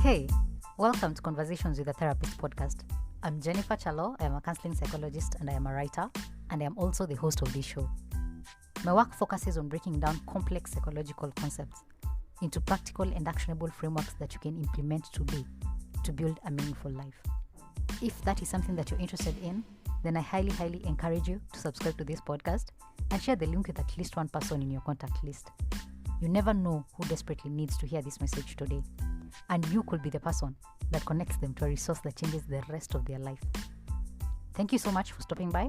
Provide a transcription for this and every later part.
Hey, welcome to Conversations with a Therapist podcast. I'm Jennifer Chalo. I am a counseling psychologist and I am a writer, and I am also the host of this show. My work focuses on breaking down complex psychological concepts into practical and actionable frameworks that you can implement today to build a meaningful life. If that is something that you're interested in, then I highly encourage you to subscribe to this podcast and share the link with at least one person in your contact list. You never know who desperately needs to hear this message today, and you could be the person that connects them to a resource that changes the rest of their life. Thank you so much for stopping by.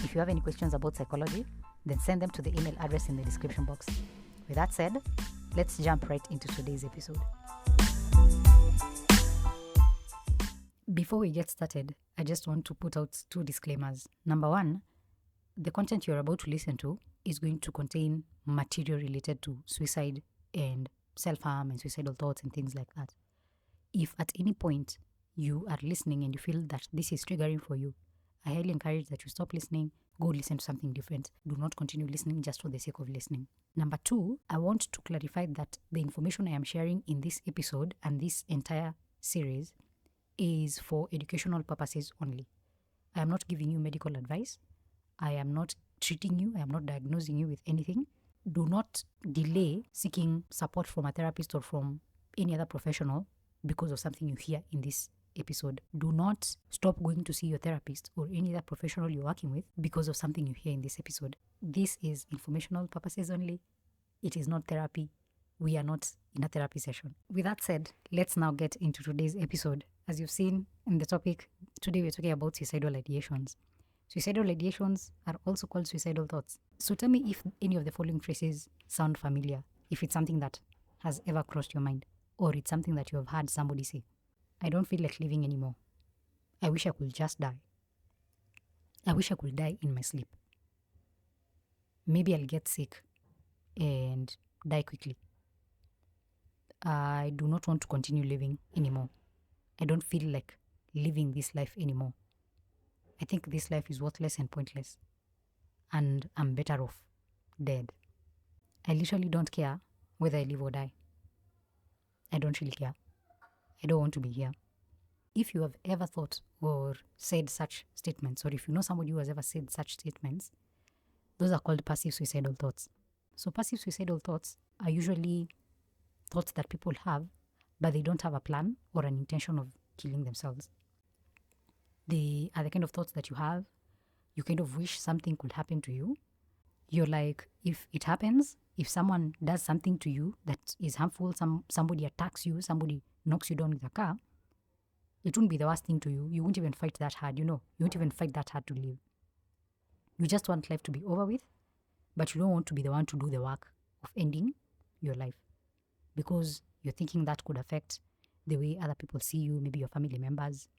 If you have any questions about psychology, then send them to the email address in the description box. With that said, let's jump right into today's episode. Before we get started, I just want to put out two disclaimers. Number one, the content you're about to listen to is going to contain material related to suicide and self-harm and suicidal thoughts and things like that. If at any point you are listening and you feel that this is triggering for you, I highly encourage that you stop listening, go listen to something different. Do not continue listening just for the sake of listening. Number two, I want to clarify that the information I am sharing in this episode and this entire series is for educational purposes only. I am not giving you medical advice. I am not treating you. I am not diagnosing you with anything. Do not delay seeking support from a therapist or from any other professional because of something you hear in this episode. Do not stop going to see your therapist or any other professional you're working with because of something you hear in this episode. This is informational purposes only. It is not therapy. We are not in a therapy session. With that said, let's now get into today's episode. As you've seen in the topic, today we're talking about suicidal ideations. Suicidal ideations are also called suicidal thoughts. So tell me if any of the following phrases sound familiar, if it's something that has ever crossed your mind, or it's something that you have heard somebody say. I don't feel like living anymore. I wish I could just die. I wish I could die in my sleep. Maybe I'll get sick and die quickly. I do not want to continue living anymore. I don't feel like living this life anymore. I think this life is worthless and pointless, and I'm better off dead. I literally don't care whether I live or die. I don't really care. I don't want to be here. If you have ever thought or said such statements, or if you know somebody who has ever said such statements, those are called passive suicidal thoughts. So passive suicidal thoughts are usually thoughts that people have, but they don't have a plan or an intention of killing themselves. They are the kind of thoughts that you have. You kind of wish something could happen to you. You're like, if it happens, if someone does something to you that is harmful, somebody attacks you, somebody knocks you down with a car, it wouldn't be the worst thing to you. You won't even fight that hard, You won't even fight that hard to live. You just want life to be over with, but you don't want to be the one to do the work of ending your life because you're thinking that could affect the way other people see you, maybe your family members.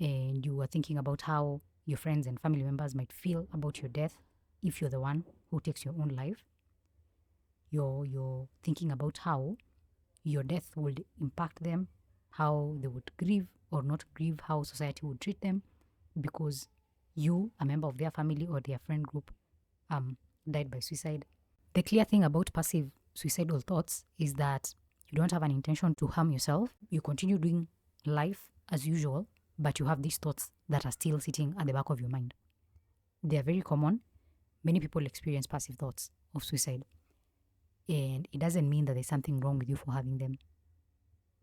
And you are thinking about how your friends and family members might feel about your death if you're the one who takes your own life. You're thinking about how your death would impact them, how they would grieve or not grieve, how society would treat them because you, a member of their family or their friend group, died by suicide. The clear thing about passive suicidal thoughts is that you don't have an intention to harm yourself. You continue doing life as usual, but you have these thoughts that are still sitting at the back of your mind. They are very common. Many people experience passive thoughts of suicide. And it doesn't mean that there's something wrong with you for having them.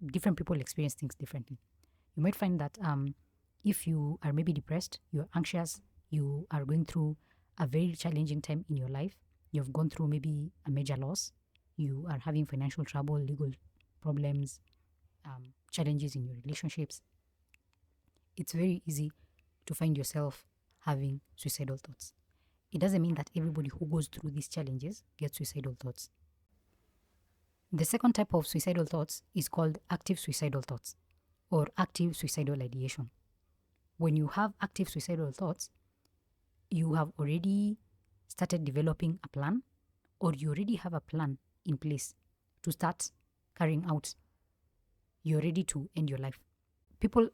Different people experience things differently. You might find that if you are maybe depressed, you're anxious, you are going through a very challenging time in your life, you've gone through maybe a major loss, you are having financial trouble, legal problems, challenges in your relationships, it's very easy to find yourself having suicidal thoughts. It doesn't mean that everybody who goes through these challenges gets suicidal thoughts. The second type of suicidal thoughts is called active suicidal thoughts or active suicidal ideation. When you have active suicidal thoughts, you have already started developing a plan, or you already have a plan in place to start carrying out. You're ready to end your life. People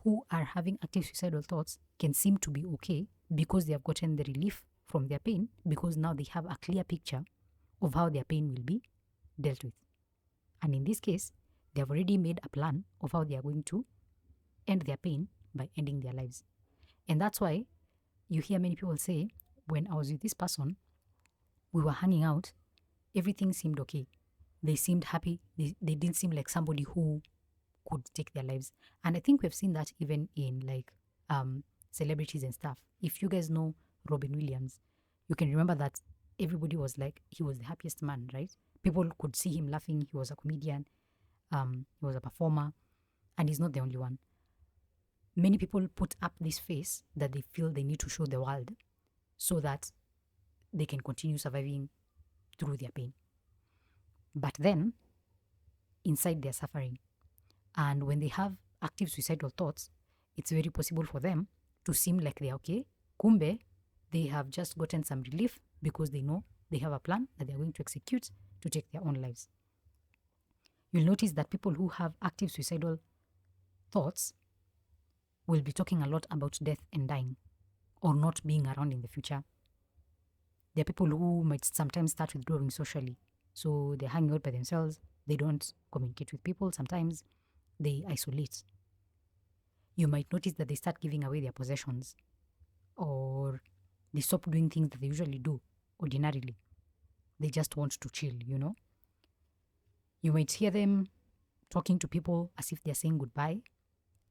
who are having active suicidal thoughts can seem to be okay because they have gotten the relief from their pain, because now they have a clear picture of how their pain will be dealt with. And in this case, They have already made a plan of how they are going to end their pain by ending their lives. And that's why you hear many people say, when I was with this person, we were hanging out, everything seemed okay. They seemed happy. They didn't seem like somebody who could take their lives. And I think we've seen that even in like celebrities and stuff. If you guys know Robin Williams, you can remember that everybody was like, he was the happiest man, right? People could see him laughing. He was a comedian. He was a performer. And he's not the only one. Many people put up this face that they feel they need to show the world so that they can continue surviving through their pain. But then, inside they're suffering. And when they have active suicidal thoughts, it's very possible for them to seem like they're okay. Kumbe, they have just gotten some relief because they know they have a plan that they're going to execute to take their own lives. You'll notice that people who have active suicidal thoughts will be talking a lot about death and dying or not being around in the future. There are people who might sometimes start withdrawing socially. So they're hanging out by themselves. They don't communicate with people. Sometimes they isolate. You might notice that they start giving away their possessions or they stop doing things that they usually do ordinarily. They just want to chill, you know. You might hear them talking to people as if they're saying goodbye,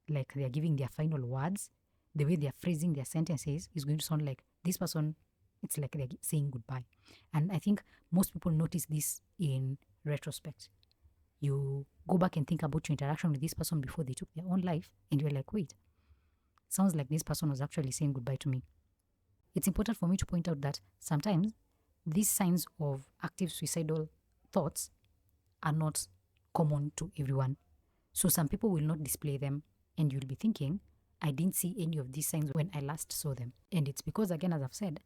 like they're giving their final words. The way they're phrasing their sentences is going to sound like this person, it's like they're saying goodbye. And I think most people notice this in retrospect. You go back and think about your interaction with this person before they took their own life, and you're like, wait, sounds like this person was actually saying goodbye to me. It's important for me to point out that sometimes these signs of active suicidal thoughts are not common to everyone. So some people will not display them, and you'll be thinking, I didn't see any of these signs when I last saw them. And it's because, again, as I've said,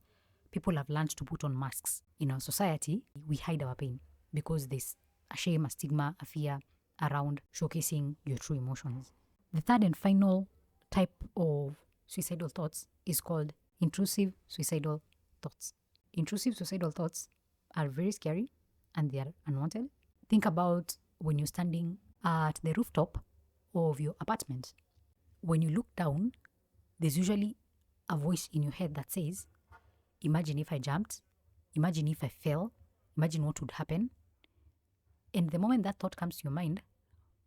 people have learned to put on masks. In our society, we hide our pain because there's a shame, a stigma, a fear around showcasing your true emotions. The third and final type of suicidal thoughts is called intrusive suicidal thoughts. Intrusive suicidal thoughts are very scary and they are unwanted. Think about when you're standing at the rooftop of your apartment. When you look down, there's usually a voice in your head that says, imagine if I jumped, imagine if I fell, imagine what would happen. And the moment that thought comes to your mind,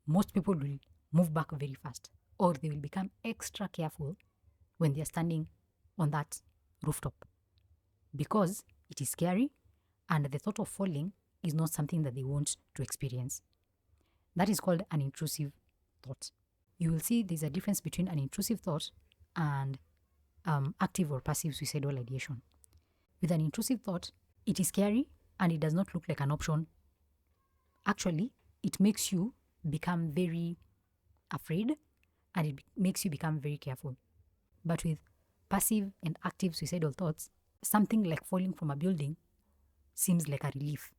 most people will move back very fast, or they will become extra careful when they're standing on that rooftop because it is scary and the thought of falling is not something that they want to experience. That is called an intrusive thought. You will see there's a difference between an intrusive thought and active or passive suicidal ideation. With an intrusive thought, it is scary and it does not look like an option. Actually, it makes you become very afraid and it makes you become very careful. But with passive and active suicidal thoughts, something like falling from a building seems like a relief.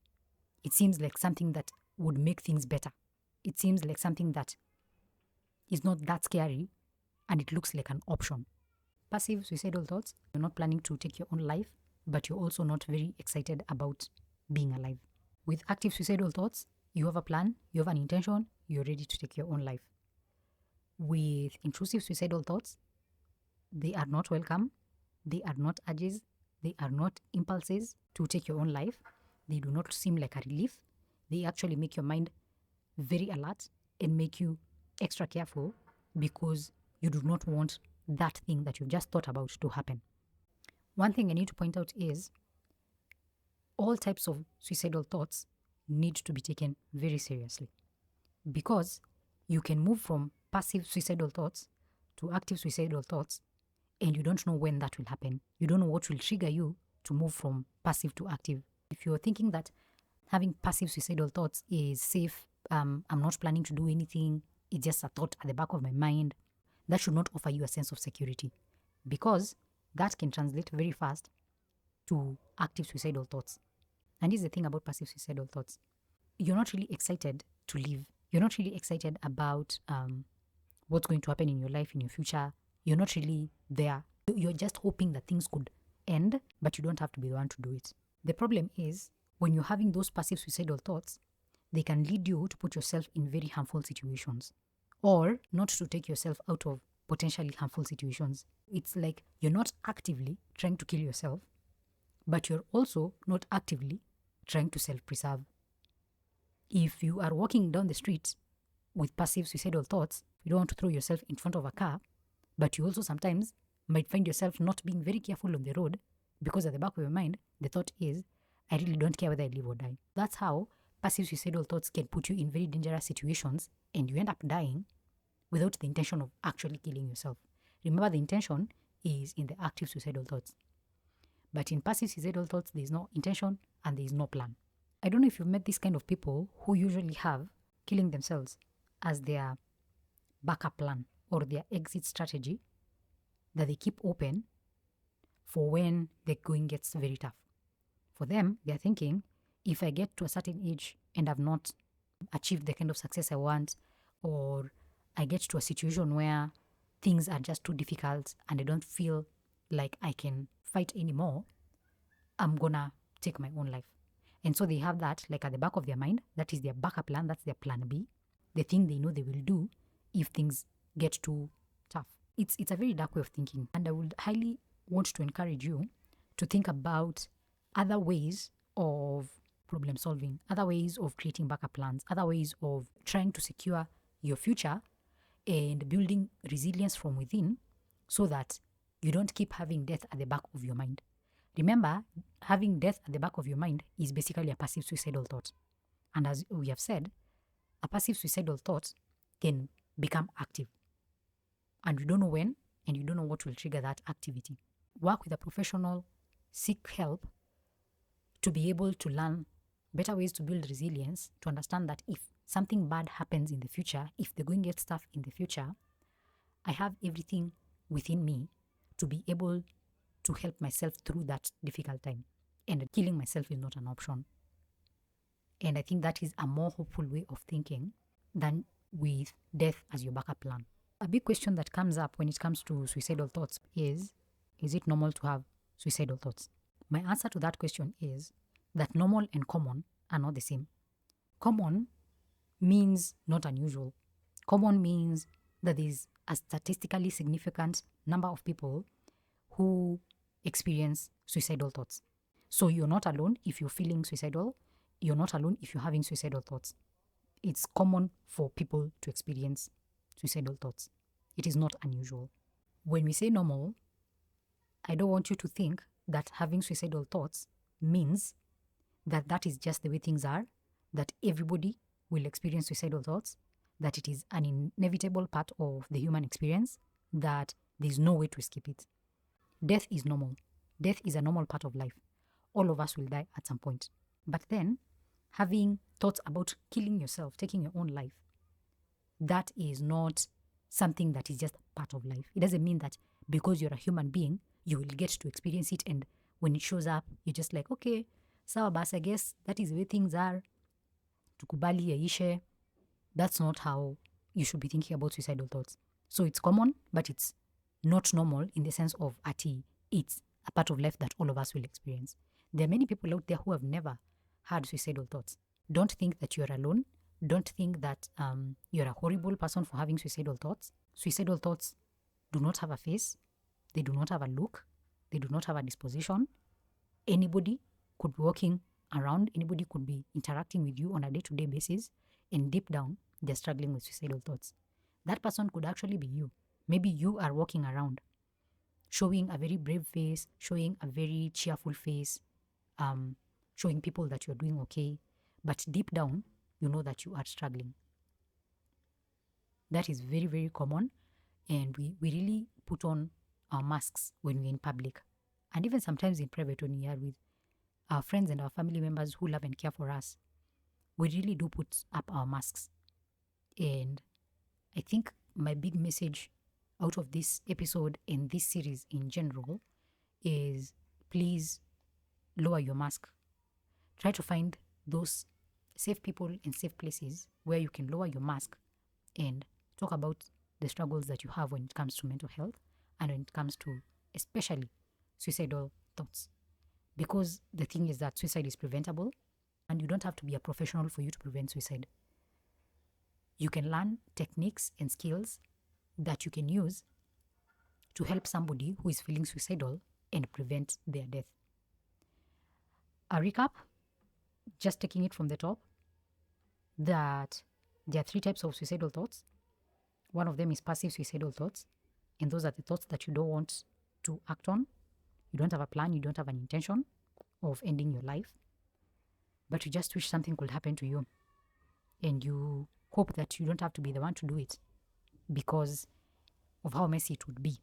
It seems like something that would make things better. It seems like something that is not that scary and it looks like an option. Passive suicidal thoughts, you're not planning to take your own life, but you're also not very excited about being alive. With active suicidal thoughts, you have a plan, you have an intention, you're ready to take your own life. With intrusive suicidal thoughts, they are not welcome, they are not urges, they are not impulses to take your own life. They do not seem like a relief. They actually make your mind very alert and make you extra careful because you do not want that thing that you've just thought about to happen. One thing I need to point out is all types of suicidal thoughts need to be taken very seriously because you can move from passive suicidal thoughts to active suicidal thoughts and you don't know when that will happen. You don't know what will trigger you to move from passive to active. If you're thinking that having passive suicidal thoughts is safe, I'm not planning to do anything, it's just a thought at the back of my mind, that should not offer you a sense of security because that can translate very fast to active suicidal thoughts. And this is the thing about passive suicidal thoughts. You're not really excited to live. You're not really excited about what's going to happen in your life, in your future. You're not really there. You're just hoping that things could end, but you don't have to be the one to do it. The problem is when you're having those passive suicidal thoughts, they can lead you to put yourself in very harmful situations or not to take yourself out of potentially harmful situations. It's like you're not actively trying to kill yourself, but you're also not actively trying to self-preserve. If you are walking down the street with passive suicidal thoughts, you don't want to throw yourself in front of a car, but you also sometimes might find yourself not being very careful on the road because at the back of your mind, the thought is, I really don't care whether I live or die. That's how passive suicidal thoughts can put you in very dangerous situations and you end up dying without the intention of actually killing yourself. Remember, the intention is in the active suicidal thoughts. But in passive suicidal thoughts, there is no intention and there is no plan. I don't know if you've met these kind of people who usually have killing themselves as their backup plan or their exit strategy that they keep open for when the going gets very tough. For them, they're thinking, if I get to a certain age and I've not achieved the kind of success I want, or I get to a situation where things are just too difficult and I don't feel like I can fight anymore, I'm gonna take my own life. And so they have that like at the back of their mind. That is their backup plan. That's their plan B. The thing they know they will do if things get too tough. It's a very dark way of thinking. And I would highly want to encourage you to think about other ways of problem solving, other ways of creating backup plans, other ways of trying to secure your future and building resilience from within so that you don't keep having death at the back of your mind. Remember, having death at the back of your mind is basically a passive suicidal thought. And as we have said, a passive suicidal thought can become active. And you don't know when, and you don't know what will trigger that activity. Work with a professional, seek help to be able to learn better ways to build resilience, to understand that if something bad happens in the future, if the going gets tough in the future, I have everything within me to be able to help myself through that difficult time. And killing myself is not an option. And I think that is a more hopeful way of thinking than with death as your backup plan. A big question that comes up when it comes to suicidal thoughts is it normal to have suicidal thoughts? My answer to that question is that normal and common are not the same. Common means not unusual. Common means that there is a statistically significant number of people who experience suicidal thoughts. So you're not alone if you're feeling suicidal. You're not alone if you're having suicidal thoughts. It's common for people to experience suicidal thoughts. It is not unusual. When we say normal, I don't want you to think that having suicidal thoughts means that that is just the way things are, that everybody will experience suicidal thoughts, that it is an inevitable part of the human experience, that there's no way to escape it. Death is normal. Death is a normal part of life. All of us will die at some point. But then, having thoughts about killing yourself, taking your own life, that is not something that is just part of life. It doesn't mean that because you're a human being, you will get to experience it, and when it shows up, you're just like, okay, sawa basi, I guess that is the way things are. Tukubali yaishe. That's not how you should be thinking about suicidal thoughts. So it's common, but it's not normal in the sense of it's a part of life that all of us will experience. There are many people out there who have never had suicidal thoughts. Don't think that you're alone. Don't think that you're a horrible person for having suicidal thoughts. Suicidal thoughts do not have a face. They do not have a look. They do not have a disposition. Anybody could be walking around. Anybody could be interacting with you on a day-to-day basis. And deep down, they're struggling with suicidal thoughts. That person could actually be you. Maybe you are walking around showing a very brave face, showing a very cheerful face, showing people that you're doing okay. But deep down, you know that you are struggling. That is very, very common. And we really put on our masks when we're in public. And even sometimes in private when we are with our friends and our family members who love and care for us. We really do put up our masks. And I think my big message out of this episode and this series in general is please lower your mask. Try to find those safe people and safe places where you can lower your mask and talk about the struggles that you have when it comes to mental health and when it comes to especially suicidal thoughts. Because the thing is that suicide is preventable. And you don't have to be a professional for you to prevent suicide. You can learn techniques and skills that you can use to help somebody who is feeling suicidal and prevent their death. A recap, just taking it from the top, that there are 3 types of suicidal thoughts. One of them is passive suicidal thoughts, and those are the thoughts that you don't want to act on. You don't have a plan, you don't have an intention of ending your life, but you just wish something could happen to you, and you hope that you don't have to be the one to do it because of how messy it would be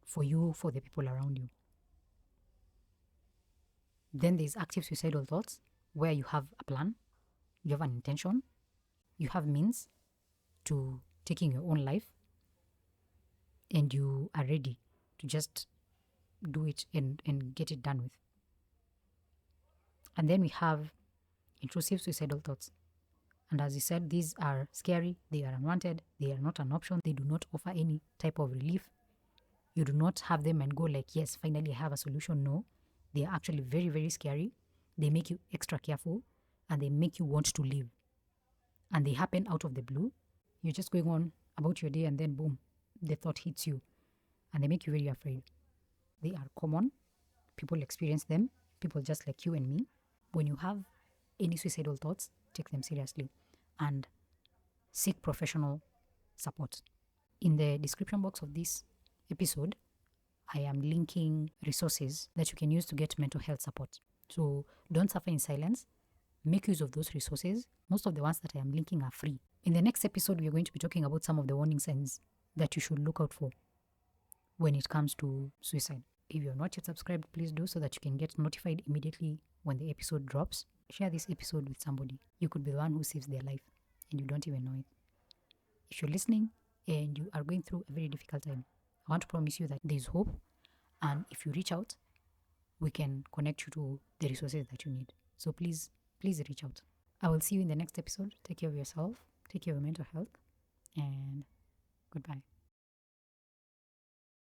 for you, for the people around you. Then there's active suicidal thoughts, where you have a plan, you have an intention, you have means to taking your own life, and you are ready to just do it and get it done with. And then we have intrusive suicidal thoughts. And as you said, these are scary, they are unwanted, they are not an option, they do not offer any type of relief. You do not have them and go like, yes, finally I have a solution. No, they are actually very, very scary. They make you extra careful and they make you want to live. And they happen out of the blue. You're just going on about your day and then boom, the thought hits you and they make you very afraid. They are common. People experience them. People just like you and me. When you have any suicidal thoughts, take them seriously and seek professional support. In the description box of this episode, I am linking resources that you can use to get mental health support. So don't suffer in silence. Make use of those resources. Most of the ones that I am linking are free. In the next episode, we are going to be talking about some of the warning signs that you should look out for when it comes to suicide. If you're not yet subscribed, please do so that you can get notified immediately when the episode drops. Share this episode with somebody. You could be the one who saves their life and you don't even know it. If you're listening and you are going through a very difficult time, I want to promise you that there's hope. And if you reach out, we can connect you to the resources that you need. So please reach out. I will see you in the next episode. Take care of yourself. Take care of your mental health. And goodbye.